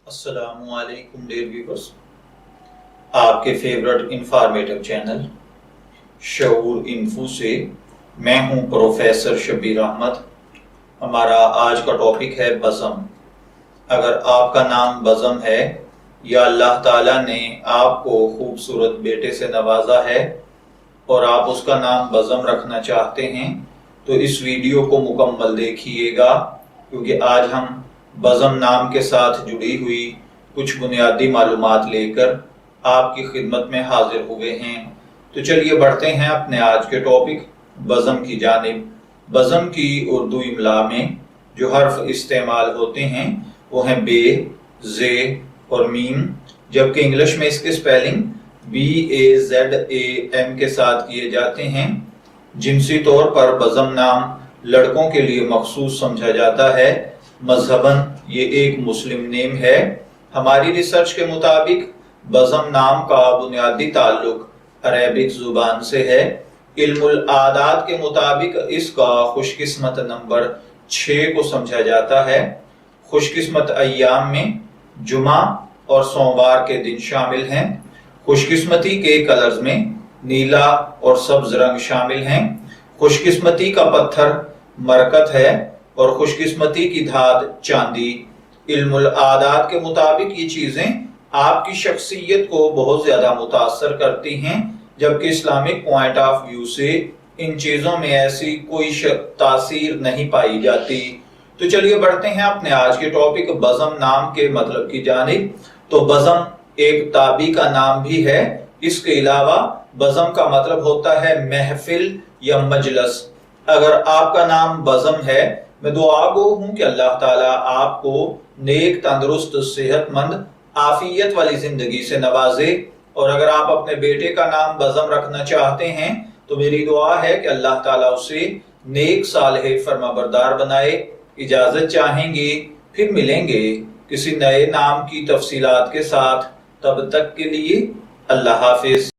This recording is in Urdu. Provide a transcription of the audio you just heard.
السلام علیکم ڈیئر ویورز، آپ کے فیورٹ انفارمیٹو چینل شعور انفو سے میں ہوں پروفیسر شبیر احمد۔ ہمارا آج کا ٹاپک ہے بزم۔ اگر آپ کا نام بزم ہے یا اللہ تعالیٰ نے آپ کو خوبصورت بیٹے سے نوازا ہے اور آپ اس کا نام بزم رکھنا چاہتے ہیں تو اس ویڈیو کو مکمل دیکھیے گا، کیونکہ آج ہم بزم نام کے ساتھ جڑی ہوئی کچھ بنیادی معلومات لے کر آپ کی خدمت میں حاضر ہوئے ہیں۔ تو چلیے بڑھتے ہیں اپنے آج کے ٹاپک بزم کی جانب۔ بزم کی اردو املا میں جو حرف استعمال ہوتے ہیں وہ ہیں بے، زے اور میم، جبکہ انگلش میں اس کے سپیلنگ BAZAM کے ساتھ کیے جاتے ہیں۔ جنسی طور پر بزم نام لڑکوں کے لیے مخصوص سمجھا جاتا ہے۔ مذہباً یہ ایک مسلم نیم ہے۔ ہماری ریسرچ کے مطابق بزم نام کا بنیادی تعلق عربک زبان سے ہے۔ علم العادات کے مطابق اس کا خوش قسمت نمبر 6 کو سمجھا جاتا ہے۔ خوش قسمت ایام میں جمعہ اور سوموار کے دن شامل ہیں۔ خوش قسمتی کے کلرز میں نیلا اور سبز رنگ شامل ہیں۔ خوش قسمتی کا پتھر مرکت ہے اور خوش قسمتی کی دھات چاندی۔ علم العادات کے مطابق یہ چیزیں آپ کی شخصیت کو بہت زیادہ متاثر کرتی ہیں، جبکہ اسلامک پوائنٹ آف ویو سے ان چیزوں میں ایسی کوئی تاثیر نہیں پائی جاتی۔ تو چلیے بڑھتے ہیں اپنے آج کے ٹاپک بزم نام کے مطلب کی جانب۔ تو بزم ایک تابی کا نام بھی ہے۔ اس کے علاوہ بزم کا مطلب ہوتا ہے محفل یا مجلس۔ اگر آپ کا نام بزم ہے، میں دعا گو ہوں کہ اللہ تعالیٰ آپ کو نیک، تندرست، صحت مند، عافیت والی زندگی سے نوازے، اور اگر آپ اپنے بیٹے کا نام بزم رکھنا چاہتے ہیں تو میری دعا ہے کہ اللہ تعالیٰ اسے نیک، صالح، فرمانبردار بنائے۔ اجازت چاہیں گے، پھر ملیں گے کسی نئے نام کی تفصیلات کے ساتھ۔ تب تک کے لیے اللہ حافظ۔